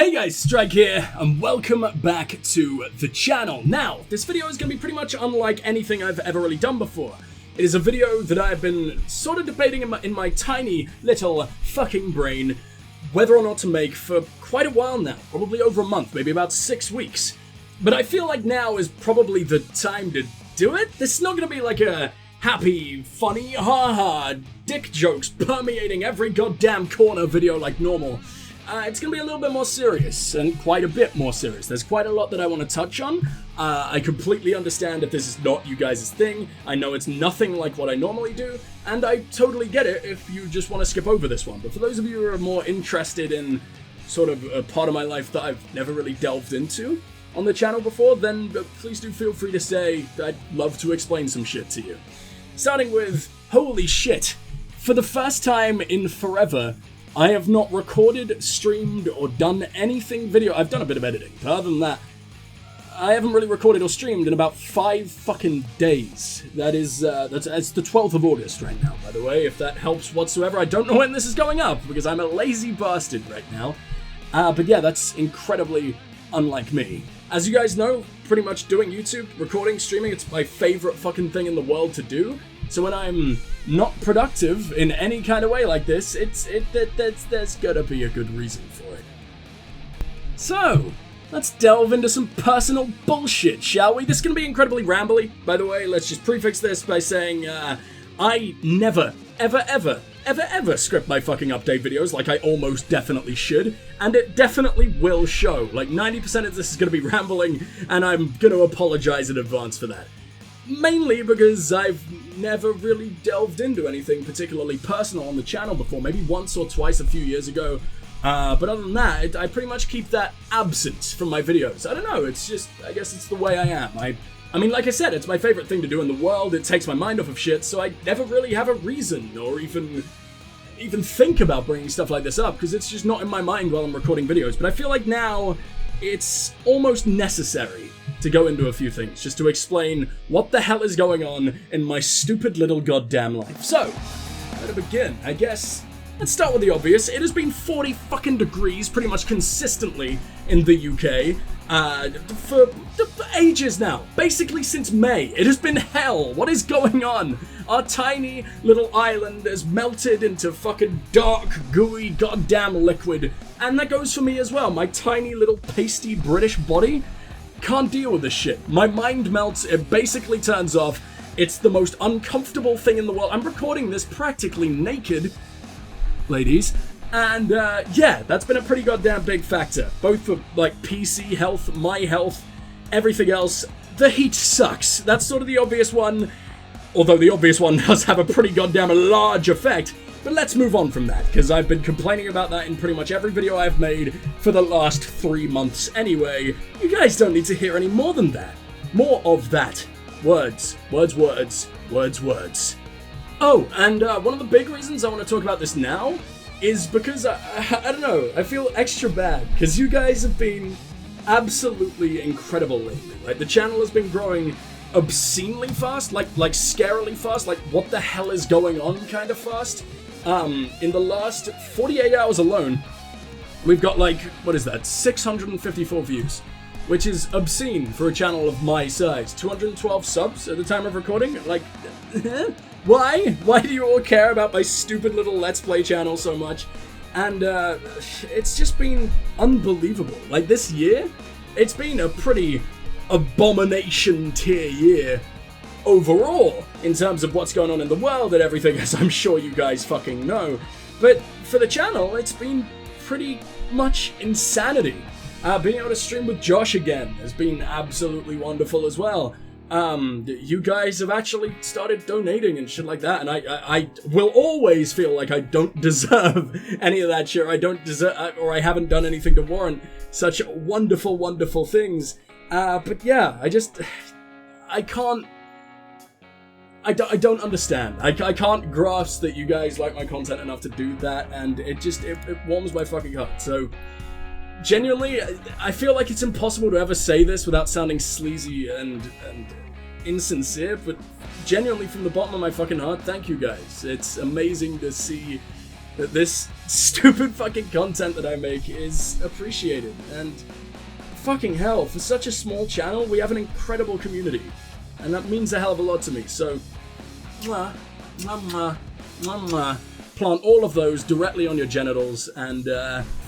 Hey guys, Strike here, and welcome back to the channel. Now, this video is going to be pretty much unlike anything I've ever really done before. It is a video that I've been sort of debating in my tiny little fucking brain whether or not to make for quite a while now, probably over a month, maybe about 6 weeks. But I feel like now is probably the time to do it. This is not going to be like a happy, funny, haha, dick jokes permeating every goddamn corner video like normal. It's going to be a little bit more serious, and quite a bit more serious. There's quite a lot that I want to touch on. I completely understand if this is not you guys' thing. I know it's nothing like what I normally do, and I totally get it if you just want to skip over this one. But for those of you who are more interested in sort of a part of my life that I've never really delved into on the channel before, then please do feel free to say. I'd love to explain some shit to you. Starting with, holy shit, for the first time in forever, I have not recorded, streamed, or done anything video. I've done a bit of editing, but other than that, I haven't really recorded or streamed in about 5 fucking days. That is, that's the 12th of August right now, by the way, if that helps whatsoever. I don't know when this is going up, because I'm a lazy bastard right now. But yeah, that's incredibly unlike me. As you guys know, pretty much doing YouTube, recording, streaming, it's my favorite fucking thing in the world to do. So when I'm not productive in any kind of way like this, there's gotta be a good reason for it. So, let's delve into some personal bullshit, shall we? This is gonna be incredibly rambly, by the way. Let's just prefix this by saying, I never, ever script my fucking update videos like I almost definitely should, and it definitely will show. Like 90% of this is gonna be rambling, and I'm gonna apologize in advance for that. Mainly because I've never really delved into anything particularly personal on the channel before, maybe once or twice a few years ago. But other than that, I pretty much keep that absent from my videos. I don't know, it's just, I guess it's the way I am. I mean, like I said, it's my favorite thing to do in the world. It takes my mind off of shit, so I never really have a reason or even think about bringing stuff like this up, because it's just not in my mind while I'm recording videos. But I feel like now it's almost necessary to go into a few things, just to explain what the hell is going on in my stupid little goddamn life. So, where to begin? I guess let's start with the obvious. It has been 40 fucking degrees pretty much consistently in the UK for ages now. Basically since May. It has been hell. What is going on? Our tiny little island has melted into fucking dark, gooey, goddamn liquid. And that goes for me as well. My tiny little pasty British body can't deal with this shit. My mind melts, it basically turns off. It's the most uncomfortable thing in the world. I'm recording this practically naked, ladies. And yeah, that's been a pretty goddamn big factor. Both for like PC health, my health, everything else. The heat sucks. That's sort of the obvious one. Although the obvious one does have a pretty goddamn large effect. But let's move on from that, because I've been complaining about that in pretty much every video I've made for the last 3 months anyway. You guys don't need to hear any more than that. More of that. Words. Words, words. Words, words. Oh, and one of the big reasons I want to talk about this now is because, I don't know, I feel extra bad, because you guys have been absolutely incredible lately. Like, the channel has been growing obscenely fast, like scarily fast, like what the hell is going on kind of fast. In the last 48 hours alone, we've got like, what is that, 654 views, which is obscene for a channel of my size. 212 subs at the time of recording, like, why? Why do you all care about my stupid little Let's Play channel so much? And, it's just been unbelievable. Like, this year, it's been a pretty abomination tier year overall, in terms of what's going on in the world and everything, as I'm sure you guys fucking know. But for the channel, it's been pretty much insanity. Being able to stream with Josh again has been absolutely wonderful as well. You guys have actually started donating and shit like that, and I will always feel like I don't deserve any of that shit. I don't deserve, or I haven't done anything to warrant such wonderful, wonderful things. But yeah, I don't understand. I can't grasp that you guys like my content enough to do that, and it warms my fucking heart. So, genuinely, I feel like it's impossible to ever say this without sounding sleazy and insincere, but genuinely from the bottom of my fucking heart, thank you guys. It's amazing to see that this stupid fucking content that I make is appreciated. And fucking hell, for such a small channel, we have an incredible community. And that means a hell of a lot to me. So, mwah, mwah, mwah, mwah, mwah. Plant all of those directly on your genitals and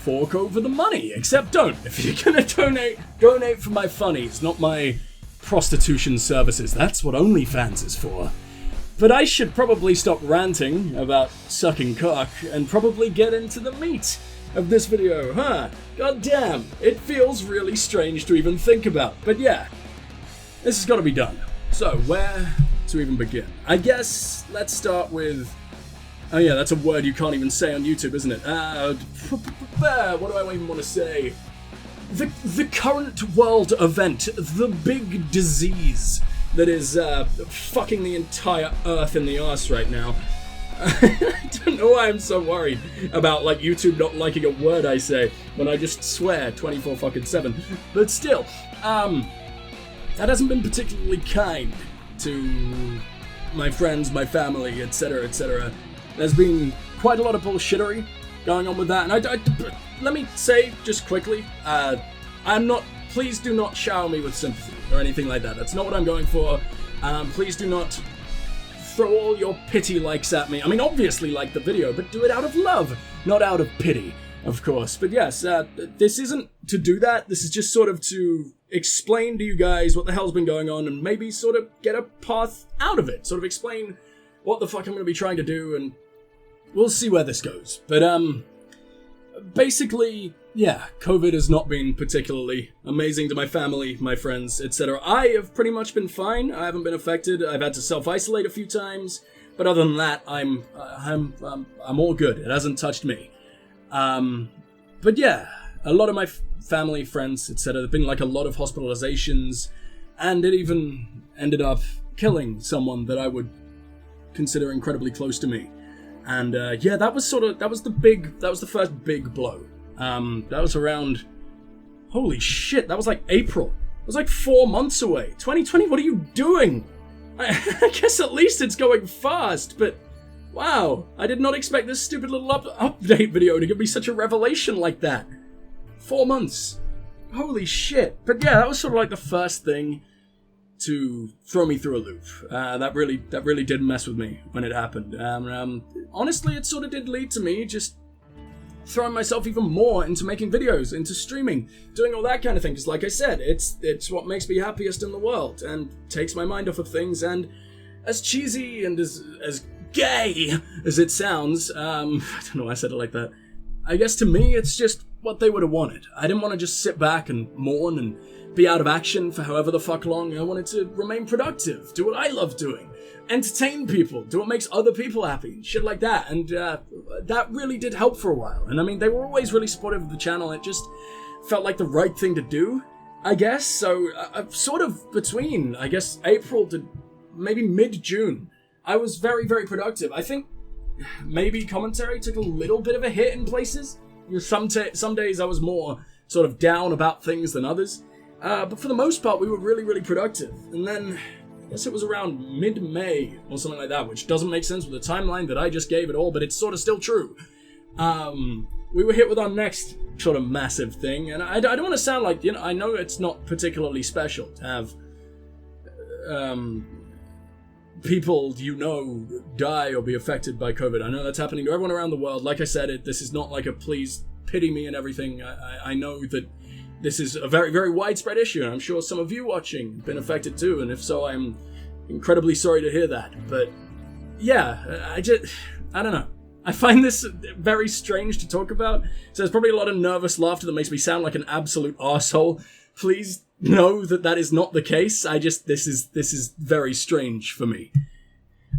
fork over the money. Except don't. If you're gonna donate for my funnies, not my prostitution services. That's what OnlyFans is for. But I should probably stop ranting about sucking cock and probably get into the meat of this video, huh? God damn, it feels really strange to even think about. But yeah, this has got to be done. So, where to even begin? I guess let's start with... Oh yeah, that's a word you can't even say on YouTube, isn't it? What do I even want to say? The current world event, the big disease that is fucking the entire earth in the arse right now. I don't know why I'm so worried about like YouTube not liking a word I say when I just swear 24/7. But still, that hasn't been particularly kind to my friends, my family, etc., etc. There's been quite a lot of bullshittery going on with that, and let me say just quickly, I'm not. Please do not shower me with sympathy or anything like that. That's not what I'm going for. Please do not throw all your pity likes at me. I mean, obviously like the video, but do it out of love, not out of pity, of course. But yes, this isn't to do that. This is just sort of to explain to you guys what the hell's been going on and maybe sort of get a path out of it. Sort of explain what the fuck I'm going to be trying to do, and we'll see where this goes. But, basically, yeah, COVID has not been particularly amazing to my family, my friends, etc. I have pretty much been fine. I haven't been affected. I've had to self-isolate a few times, but other than that, I'm all good. It hasn't touched me. But yeah, a lot of my family, friends, etc. There've been like a lot of hospitalizations, and it even ended up killing someone that I would consider incredibly close to me. And yeah, that was the first big blow. That was around, holy shit, that was like April. It was like 4 months away. 2020, what are you doing? I guess at least it's going fast, but wow, I did not expect this stupid little update video to give me such a revelation like that. 4 months. Holy shit. But yeah, that was sort of like the first thing to throw me through a loop. That really did mess with me when it happened. Honestly, it sort of did lead to me just throwing myself even more into making videos, into streaming, doing all that kind of thing. Because like I said, it's what makes me happiest in the world and takes my mind off of things. And as cheesy and as gay as it sounds, I don't know why I said it like that. I guess to me, it's just what they would have wanted. I didn't want to just sit back and mourn and be out of action for however the fuck long. I wanted to remain productive, do what I love doing, entertain people, do what makes other people happy, shit like that. And that really did help for a while. And I mean, they were always really supportive of the channel. It just felt like the right thing to do, I guess. So sort of between, I guess, April to maybe mid-June, I was very, very productive. I think maybe commentary took a little bit of a hit in places. You know, some days I was more sort of down about things than others. But for the most part, we were really, really productive. And then, I guess it was around mid-May or something like that, which doesn't make sense with the timeline that I just gave at all, but it's sort of still true. We were hit with our next sort of massive thing, and I don't want to sound like, you know, I know it's not particularly special to have people you know die or be affected by COVID. I know that's happening to everyone around the world. Like I said, this is not like a please pity me and everything. I know that this is a very, very widespread issue, and I'm sure some of you watching have been affected too, and if so, I'm incredibly sorry to hear that. But yeah, I don't know. I find this very strange to talk about, so there's probably a lot of nervous laughter that makes me sound like an absolute arsehole. Please know that that is not the case. This is very strange for me.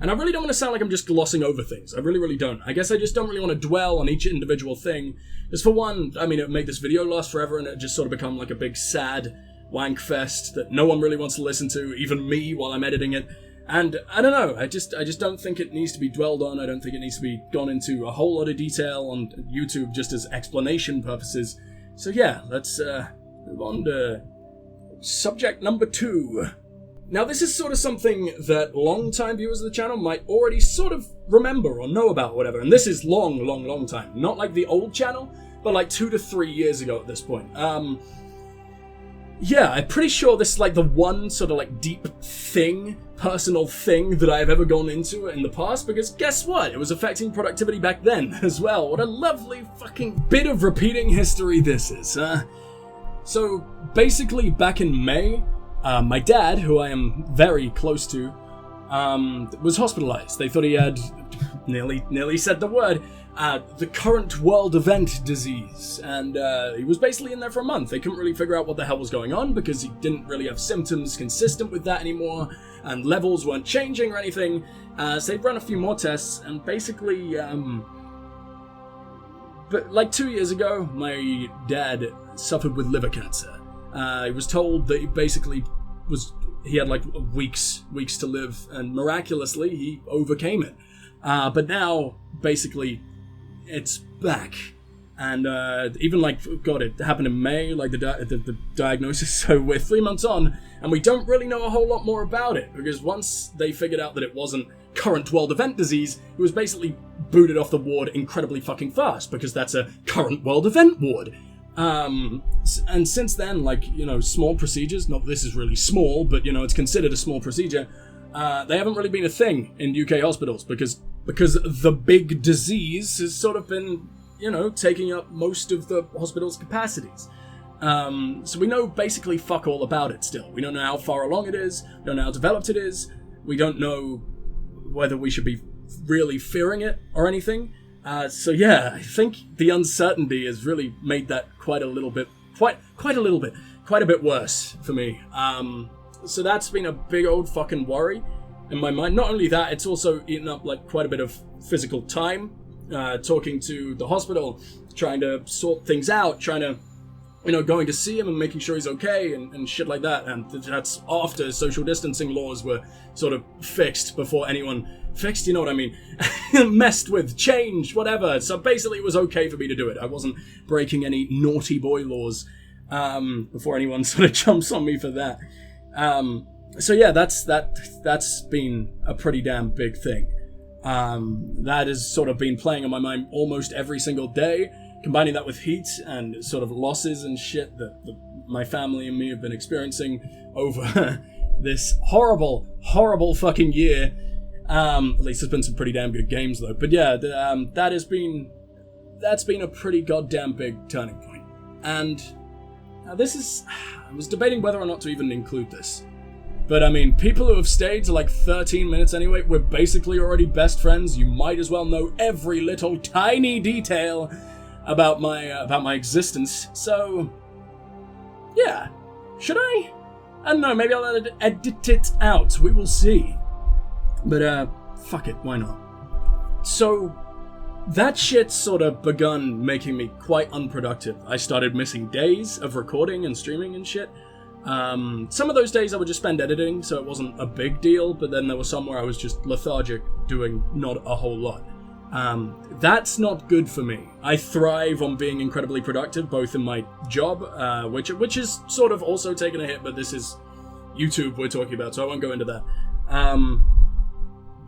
And I really don't want to sound like I'm just glossing over things. I really, really don't. I guess I just don't really want to dwell on each individual thing. Because for one, I mean, it would make this video last forever and it just sort of become like a big sad wank fest that no one really wants to listen to, even me while I'm editing it. And I don't know, I just don't think it needs to be dwelled on. I don't think it needs to be gone into a whole lot of detail on YouTube just as explanation purposes. So yeah, let's move on to subject number 2. Now, this is sort of something that long-time viewers of the channel might already sort of remember or know about, whatever. And this is long time. Not like the old channel, but like 2 to 3 years ago at this point. Yeah, I'm pretty sure this is like the one sort of like deep thing, personal thing that I've ever gone into in the past, because guess what? It was affecting productivity back then as well. What a lovely fucking bit of repeating history this is. So basically back in May, my dad, who I am very close to, was hospitalized. They thought he had, nearly said the word, the current world event disease. And he was basically in there for a month. They couldn't really figure out what the hell was going on because he didn't really have symptoms consistent with that anymore, and levels weren't changing or anything. So they'd run a few more tests, and basically, but like 2 years ago, my dad suffered with liver cancer. He was told that he had like weeks to live, and miraculously he overcame it. But now, basically, it's back. And even like, God, it happened in May, like the diagnosis, so we're 3 months on, and we don't really know a whole lot more about it, because once they figured out that it wasn't current world event disease, it was basically booted off the ward incredibly fucking fast, because that's a current world event ward. And since then, like, you know, small procedures, not that this is really small, but, you know, it's considered a small procedure, they haven't really been a thing in UK hospitals, because the big disease has sort of been, you know, taking up most of the hospital's capacities. So we know basically fuck all about it still. We don't know how far along it is, we don't know how developed it is, we don't know whether we should be really fearing it or anything. So yeah, I think the uncertainty has really made that quite a bit worse for me. So that's been a big old fucking worry in my mind. Not only that, it's also eaten up like quite a bit of physical time, talking to the hospital, trying to sort things out, trying to, you know, going to see him and making sure he's okay and shit like that. And that's after social distancing laws were sort of fixed, before anyone fixed, you know what I mean, messed with, changed, whatever. So basically it was okay for me to do it. I wasn't breaking any naughty boy laws before anyone sort of jumps on me for that. So yeah, that's been a pretty damn big thing. That has sort of been playing on my mind almost every single day, combining that with heat and sort of losses and shit that my family and me have been experiencing over this horrible fucking year. At least there's been some pretty damn good games though. But yeah, that's been a pretty goddamn big turning point. And I was debating whether or not to even include this. But I mean, people who have stayed to like 13 minutes anyway, we're basically already best friends. You might as well know every little tiny detail about my existence. So yeah, should I? I don't know, maybe I'll edit it out. We will see. But fuck it, why not? So that shit sort of begun making me quite unproductive. I started missing days of recording and streaming and shit. Some of those days I would just spend editing, so it wasn't a big deal, but then there was some where I was just lethargic, doing not a whole lot. That's not good for me. I thrive on being incredibly productive, both in my job, which is sort of also taking a hit, but this is YouTube we're talking about, so I won't go into that.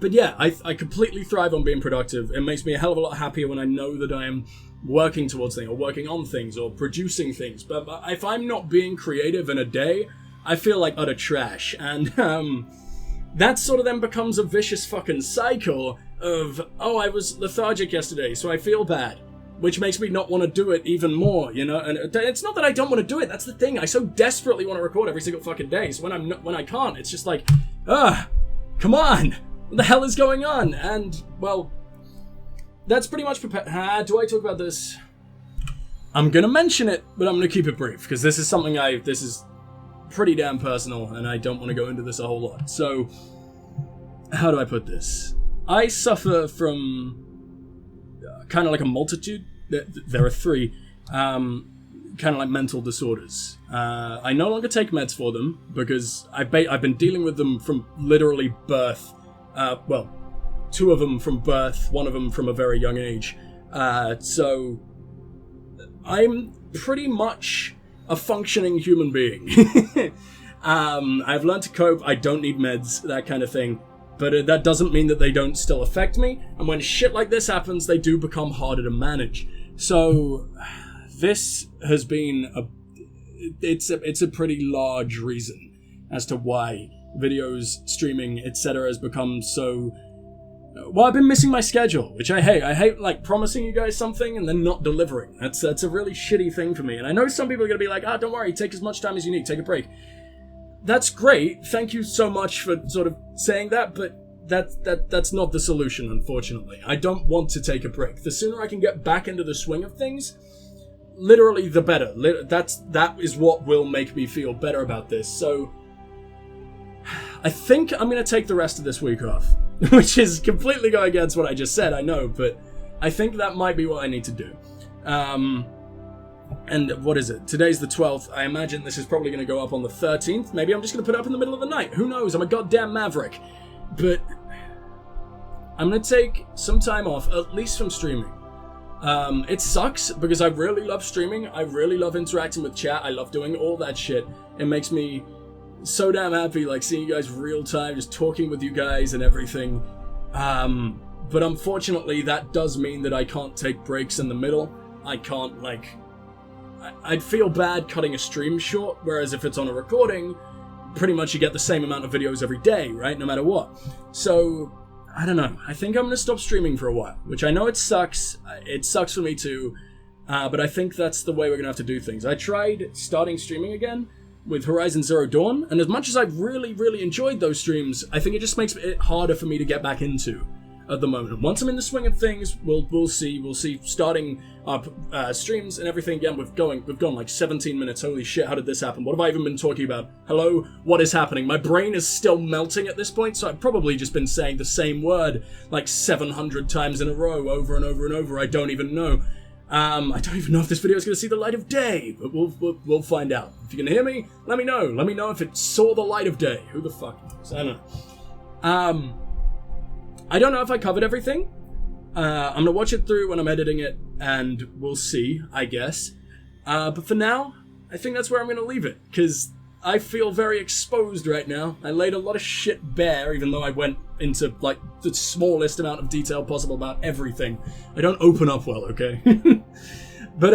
But yeah, I completely thrive on being productive. It makes me a hell of a lot happier when I know that I am working towards things, or working on things, or producing things. But if I'm not being creative in a day, I feel like utter trash. And that sort of then becomes a vicious fucking cycle of, oh, I was lethargic yesterday, so I feel bad, which makes me not want to do it even more, you know? And it's not that I don't want to do it, that's the thing. I so desperately want to record every single fucking day, so when I can't, it's just like, come on! What the hell is going on? And, well, that's pretty much do I talk about this? I'm gonna mention it, but I'm gonna keep it brief, because this is something this is pretty damn personal, and I don't want to go into this a whole lot. So, how do I put this? I suffer from kind of like a multitude. There are three, kind of like mental disorders. I no longer take meds for them, because I've been dealing with them from literally birth. Well, two of them from birth, one of them from a very young age. So I'm pretty much a functioning human being. I've learned to cope. I don't need meds, that kind of thing. But that doesn't mean that they don't still affect me. And when shit like this happens, they do become harder to manage. So this has been it's a pretty large reason as to why videos, streaming, etc. has become so... Well, I've been missing my schedule, which I hate. I hate, like, promising you guys something and then not delivering. That's a really shitty thing for me. And I know some people are going to be like, don't worry, take as much time as you need, take a break. That's great. Thank you so much for sort of saying that, but that's not the solution, unfortunately. I don't want to take a break. The sooner I can get back into the swing of things, literally the better. That is what will make me feel better about this. So I think I'm going to take the rest of this week off, which is completely going against what I just said, I know, but I think that might be what I need to do. And what is it? Today's the 12th. I imagine this is probably going to go up on the 13th. Maybe I'm just going to put it up in the middle of the night. Who knows? I'm a goddamn maverick. But I'm going to take some time off, at least from streaming. It sucks because I really love streaming. I really love interacting with chat. I love doing all that shit. It makes me so damn happy, like, seeing you guys real time, just talking with you guys and everything. But unfortunately, that does mean that I can't take breaks in the middle. I can't, like... I'd feel bad cutting a stream short, whereas if it's on a recording, pretty much you get the same amount of videos every day, right? No matter what. So, I don't know. I think I'm going to stop streaming for a while, which I know it sucks. It sucks for me too, but I think that's the way we're going to have to do things. I tried starting streaming again with Horizon Zero Dawn, and as much as I've really, really enjoyed those streams, I think it just makes it harder for me to get back into at the moment. Once I'm in the swing of things, we'll see. Starting up streams and everything again. We've gone like 17 minutes. Holy shit! How did this happen? What have I even been talking about? Hello, what is happening? My brain is still melting at this point, so I've probably just been saying the same word like 700 times in a row, over and over and over. I don't even know. I don't even know if this video is going to see the light of day, but we'll find out. If you can hear me, let me know. Let me know if it saw the light of day. Who the fuck knows? I don't know. I don't know if I covered everything. I'm going to watch it through when I'm editing it, and we'll see, I guess. But for now, I think that's where I'm going to leave it, because I feel very exposed right now. I laid a lot of shit bare, even though I went into, like, the smallest amount of detail possible about everything. I don't open up well, okay? But,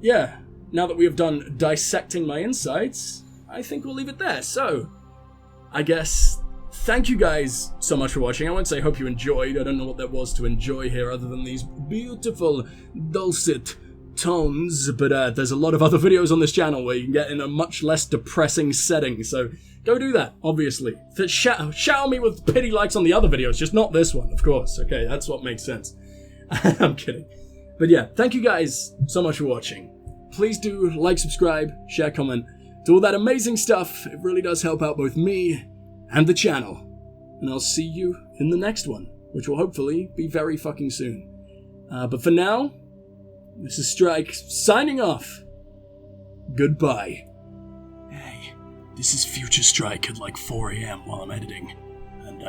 yeah. Now that we have done dissecting my insides, I think we'll leave it there. So, I guess... Thank you guys so much for watching. I won't say hope you enjoyed. I don't know what there was to enjoy here other than these beautiful dulcet tones, but there's a lot of other videos on this channel where you can get in a much less depressing setting, so go do that, obviously. Shower me with pity likes on the other videos, just not this one, of course. Okay, that's what makes sense. I'm kidding. But yeah, thank you guys so much for watching. Please do like, subscribe, share, comment, do all that amazing stuff. It really does help out both me and the channel. And I'll see you in the next one, which will hopefully be very fucking soon. But for now, this is Strike signing off. Goodbye. Hey, this is Future Strike at like 4 AM while I'm editing. And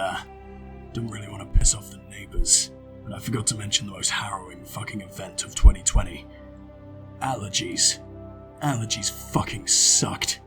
don't really want to piss off the neighbors. But I forgot to mention the most harrowing fucking event of 2020. Allergies. Allergies fucking sucked.